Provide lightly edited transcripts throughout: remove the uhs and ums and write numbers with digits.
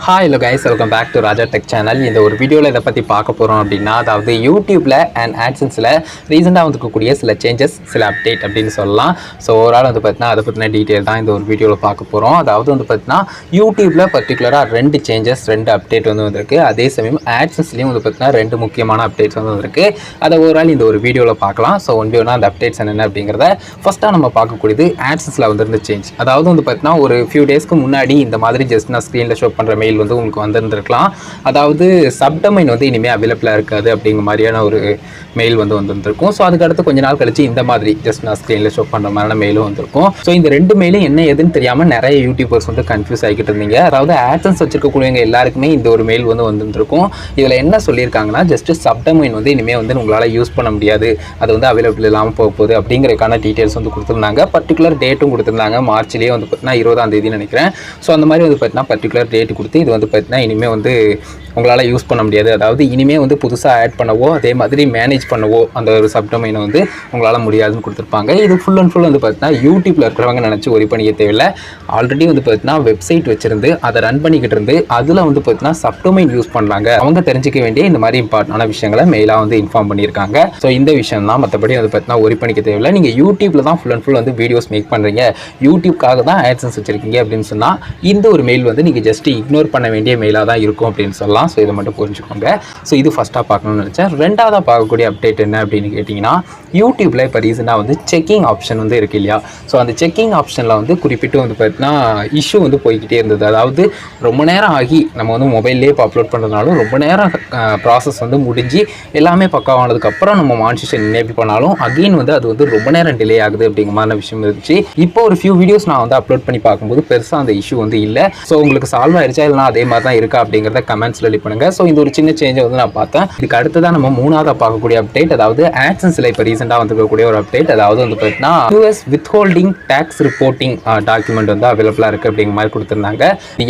Hi hello guys, welcome back to Raja Tech channel. இந்த ஒரு வீடியோல இத பத்தி பார்க்க போறோம் அப்படினா அதாவது YouTubeல and Adsenseல ரீசன்ட்டா வந்துக்கூடிய சில சேஞ்சஸ் சில அப்டேட் அப்படினு சொல்லலாம். சோ ஓவரால் வந்து பார்த்தா அத பத்தின டீடைல் தான் இந்த ஒரு வீடியோல பார்க்க போறோம். அதாவது வந்து பார்த்தா YouTubeல பர்టిక్యులரா ரெண்டு சேஞ்சஸ் ரெண்டு அப்டேட் வந்து வந்திருக்கு. அதே சமயம் Adsenseலயும் வந்து பார்த்தா ரெண்டு முக்கியமான அப்டேட்ஸ் வந்து வந்திருக்கு. அத ஓவரால் இந்த ஒரு வீடியோல பார்க்கலாம். சோ ஒன் பை ஒன்னா அந்த அப்டேட்ஸ் என்னென்ன அப்படிங்கறத ஃபர்ஸ்டா நம்ம பார்க்க கூடியது Adsenseல வந்திருந்த சேஞ்ச். அதாவது வந்து பார்த்தா ஒரு few daysக்கு முன்னாடி இந்த மாதிரி ஜஸ்ட் நான் ஸ்கிரீன்ல ஷோ பண்ற மெயில் வந்து உங்களுக்கு வந்திருந்திருக்கலாம். அதாவது சப்டொமைன் வந்து இனிமே அவைலபிளா இருக்காது அப்படிங்கிற மாதிரியான ஒரு மெயில் வந்து வந்திருக்கும். ஸோ அதுக்கு அடுத்து கொஞ்ச நாள் கழிச்சு இந்த மாதிரி ஜஸ்ட் நான் ஸ்கிரீன்ல ஷோ பண்ற மாதிரியான மெயிலும் வந்திருக்கும். ஸோ இந்த ரெண்டு மெயிலும் என்ன ஏதுன்னு தெரியாம நிறைய யூடியூபர்ஸ் வந்து கன்ஃபியூஸ் ஆகிட்டு இருந்தீங்க. அதாவது ஆட்சன்ஸ் வச்சிருக்கக்கூடியவங்க எல்லாருக்குமே இந்த ஒரு மெயில் வந்து வந்திருக்கும். இதுல என்ன சொல்லியிருக்காங்கன்னா ஜஸ்ட் சப்டொமைன் வந்து இனிமே வந்து உங்களால யூஸ் பண்ண முடியாது, அது வந்து அவைலபிள் இல்லாமல் போக போகுது அப்படிங்கிறதுக்கான டீடைல்ஸ் வந்து கொடுத்துருந்தாங்க. பர்டிகுலர் டேட்டும் கொடுத்துருந்தாங்க. மார்ச்லேயே வந்து பார்த்தீங்கன்னா 20ஆம் தேதி நினைக்கிறேன். ஸோ அந்த மாதிரி வந்து பார்த்தீங்கன்னா பர்டிகுலர் டேட் கொடுத்து இது வந்து பார்த்தீங்கன்னா இனிமேல் வந்து உங்களால் யூஸ் பண்ண முடியாது, அதாவது இனிமேல் வந்து புதுசாக ஆட் பண்ணவோ அதே மாதிரி மேனேஜ் பண்ணவோ அந்த ஒரு சப்டொமைனை வந்து உங்களால் முடியாதுன்னு கொடுத்துருப்பாங்க. இது ஃபுல் அண்ட் ஃபுல் வந்து பார்த்தீங்கன்னா யூடியூப்ல இருக்கிறவங்க நினச்சி ஒரி பண்ணிக்க தேவையில்லை. ஆல்ரெடி வந்து பார்த்தீங்கன்னா வெப்சைட் வச்சிருந்து அதை ரன் பண்ணிக்கிட்டு இருந்து அதில் வந்து பார்த்தீங்கன்னா சப்டொமைன் யூஸ் பண்ணுறாங்க அவங்க தெரிஞ்சிக்க வேண்டிய இந்த மாதிரி இம்பார்ட்டன்டான விஷயங்களை மெயிலாக வந்து இன்ஃபார்ம் பண்ணியிருக்காங்க. ஸோ இந்த விஷயம் தான், மற்றபடி வந்து பார்த்தீங்கன்னா ஒரி பண்ணிக்க தேவையில்லை. நீங்கள் யூடியூப்ல தான் ஃபுல் அண்ட் ஃபுல் வந்து வீடியோஸ் மேக் பண்ணுறீங்க, யூடியூப்காக தான் ஆட்சன்ஸ் வச்சிருக்கீங்க அப்படின்னு சொன்னால் இந்த ஒரு மெயில் வந்து நீங்கள் ஜஸ்ட் இக்னோர் பண்ண வேண்டிய மெயிலாக தான் இருக்கும் அப்படின்னு சொல்லலாம். ஸோ இதை மட்டும் புரிஞ்சுக்கோங்க. ஸோ இது ஃபஸ்ட்டாக பார்க்கணும்னு நினச்சேன். ரெண்டாவதாக பார்க்கக்கூடிய அப்டேட் என்ன அப்படின்னு கேட்டிங்கன்னா யூடியூப்ல இப்போ ரீசெண்டாக வந்து செக்கிங் ஆப்ஷன் வந்து இருக்கு இல்லையா. ஸோ அந்த செக்கிங் ஆப்ஷனில் வந்து குறிப்பிட்டு வந்து பார்த்தீங்கன்னா இஷ்யூ வந்து போய்கிட்டே இருந்தது. அதாவது ரொம்ப நேரம் ஆகி நம்ம வந்து மொபைல்லேயே இப்போ அப்லோட் பண்ணுறதுனாலும் ரொம்ப நேரம் ப்ராசஸ் வந்து முடிஞ்சு எல்லாமே பக்காவானதுக்கப்புறம் நம்ம மானிட்டேஷன் எனேபிள் பண்ணாலும் அகெயின் வந்து அது வந்து ரொம்ப நேரம் டிலே ஆகுது அப்படிங்கிற மாதிரி விஷயம் இருந்துச்சு. இப்போ ஒரு ஃபியூ வீடியோஸ் நான் வந்து அப்லோட் பண்ணி பார்க்கும்போது பெருசாக அந்த இஷ்யூ வந்து இல்லை. ஸோ உங்களுக்கு சால்வ் ஆயிடுச்சா இல்லைனா அதே மாதிரி தான் இருக்கா அப்படிங்கிறத கமெண்ட்ஸ்ல லீவ் பண்ணுங்க. ஸோ இந்த ஒரு சின்ன சேஞ்சை வந்து நான் பார்த்தேன். இதுக்கு அடுத்ததான் நம்ம மூணாவதாக பார்க்கக்கூடிய அப்டேட், அதாவது ஆட்சன்ஸ்ல இப்போ ரீசெண்டாக வந்துருக்கக்கூடிய ஒரு அப்டேட். அதாவது வந்து பார்த்தீங்கன்னா US Withholding Tax Reporting document வந்து அவைலபிளா இருக்கு அப்படிங்கிற மாதிரி கொடுத்துருந்தாங்க.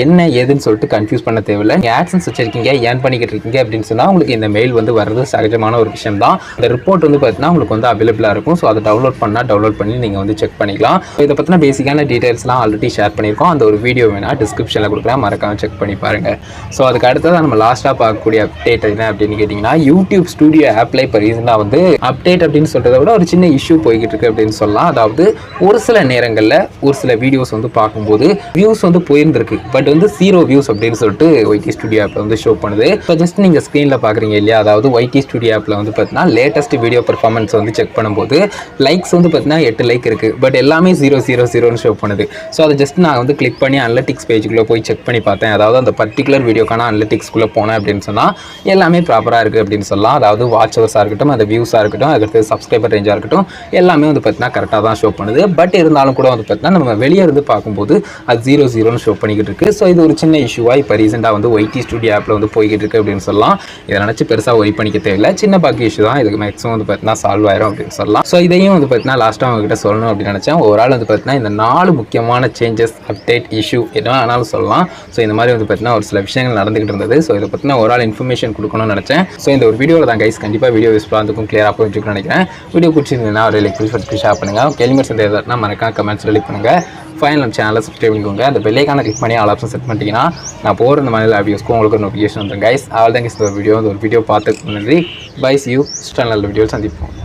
என்ன ஏதுன்னு சொல்லிட்டு கன்ஃபியூஸ் பண்ண தேவையில்லை. நீங்கள் ஆட்சன்ஸ் வச்சிருக்கீங்க, ஏர்ன் பண்ணிக்கிட்டு இருக்கீங்க அப்படின்னு சொன்னால் உங்களுக்கு இந்த மெயில் வந்து வர்றது சகஜமான ஒரு விஷயம் தான். இந்த ரிப்போர்ட் வந்து பார்த்தீங்கன்னா உங்களுக்கு வந்து அவைலபிளா இருக்கும். ஸோ அதை டவுன்லோட் பண்ணி நீங்கள் வந்து செக் பண்ணிக்கலாம். இதை பற்றின பேசிக்கான டீடைல்ஸ்லாம் ஆல்ரெடி ஷேர் பண்ணியிருக்கோம். அந்த ஒரு வீடியோ வேணா டிஸ்கிரிப்ஷனில் கொடுக்குறேன், மறக்காம செக் பண்ணி பாருங்க. ஸோ அதுக்கு அடுத்ததான் நம்ம லாஸ்ட்டாக பார்க்கக்கூடிய அப்டேட் என்ன அப்படின்னு கேட்டிங்கன்னா யூடியூப் ஸ்டுடியோ ஆப்ல இப்போ ரீசெண்டாக வந்து அப்டேட் அப்படின்னு சொல்கிறத விட ஒரு சின்ன இஷ்யூ போய்கிட்டு இருக்கு அப்படின்னு சொல்லலாம். அதாவது ஒரு சில நேரங்களில் ஒரு சில வீடியோஸ் வந்து பார்க்கும்போது வியூஸ் வந்து போயிருந்திருக்கு, பட் வந்து 0 வியூஸ் அப்படின்னு சொல்லிட்டு ஒய்டி ஸ்டுடியோ ஆப்ல வந்து ஷோ பண்ணுது. இப்போ ஜஸ்ட் நீங்கள் ஸ்க்ரீனில் பார்க்குறீங்க இல்லையா, அதாவது ஒய்டி ஸ்டுடியோ ஆப்ல வந்து பார்த்தீங்கன்னா லேட்டஸ்ட் வீடியோ பெர்ஃபார்மன்ஸ் வந்து செக் பண்ணும்போது லைக்ஸ் வந்து பார்த்தீங்கன்னா 8 லைக் இருக்கு, பட் எல்லாமே 000 ஷோ பண்ணுது. ஸோ அதை ஜஸ்ட் நான் வந்து கிளிக் பண்ணி அனலிட்டிக்ஸ் பேஜுக்குள்ளே போய் செக் பண்ணி பார்த்தேன். அதாவது அந்த பர்டிகுலர் வீடியோக்கான அனலிட்டிக்ஸ்குள்ளே போனேன் அப்படின்னு சொன்னால் எல்லாமே ப்ராப்பராக இருக்குது அப்படின்னு சொல்லலாம். அதாவது வாட்ச் ஹவர்ஸாக இருக்கட்டும், அது வியூஸாக இருக்கட்டும், அதுக்கு சப்ஸ்கிரைபர் ரேஞ்சாக இருக்கட்டும், எல்லாமே வந்து பார்த்தீங்கன்னா கரெக்டாக தான் ஷோ பண்ணுது. பட் இருந்தாலும் கூட வந்து பார்த்தீங்கன்னா நம்ம வெளியே இருந்து பார்க்கும்போது அது 0 ஷோ பண்ணிக்கிட்டு இருக்கு. ஸோ இது ஒரு சின்ன இஷ்யூவாக இப்போ ரீசெண்டாக வந்து ஒய்டி ஸ்டுடியோ ஆப்பில் வந்து போய்கிட்டு இருக்கு அப்படின்னு சொல்லலாம். இதை நினச்சி பெருசாக ஒரி பண்ணிக்க தேவையில்லை. சின்ன பாக்கி இஷ்யூ தான், இதுக்கு மேக்ஸிமம் வந்து பார்த்தீங்கன்னா சால்வ் ஆயிரும் அப்படின்னு சொல்லலாம். ஸோ இதையும் வந்து பார்த்தீங்கன்னா லாஸ்ட்டாக அவங்ககிட்ட சொல்லணும் அப்படின்னு நினச்சேன். ஓவரால் வந்து பார்த்தீங்கன்னா இந்த 4 முக்கியமான சேஞ்சஸ் அப்டேட் இஷ்யூ என்ன ஆனாலும் சொல்லலாம். ஸோ இந்த மாதிரி வந்து பார்த்தீங்கன்னா ஒரு சில விஷயங்கள் நடந்துகிட்டு இருந்தது. ஸோ இதை பற்றின ஓவரால் இன்ஃபர்மேஷன் கொடுக்கணும்னு நினச்சேன். ஸோ இந்த ஒரு வீடியோவில் தான் கைஸ் கண்டிப்பாக வீடியோ யூஸ்ஃபுல்லாக இருக்கும், கிளியராக போயிட்டு நினைக்கிறேன். வீடியோ பிடிச்சிருந்தீங்கன்னா ஒரு லைக் பண்ணி ஷேர் பண்ணுங்க. கேள்விமர் சந்தேகம் எதாச்சுன்னா மறக்காம கமெண்ட்ஸ் ரிலீவ் பண்ணுங்க. ஃபைனல் நம்ம சேனலை சப்ஸ்கிரைப் பண்ணிக்கோங்க. அந்த பெல் ஐகானை கிளிக் பண்ணி ஆல் ஆப்ஷன் செட் பண்ணிட்டீங்கன்னா நான் போகிற இந்த மாதிரி வீடியோஸ்க்கு உங்களுக்கு நோட்டிஃபிகேஷன் வந்துடும் கைஸ். அவள் தான் கைஸ் இந்த ஒரு வீடியோ பார்த்துக்கு நன்றி. Bye see you. நல்ல வீடியோ சந்திப்போம்.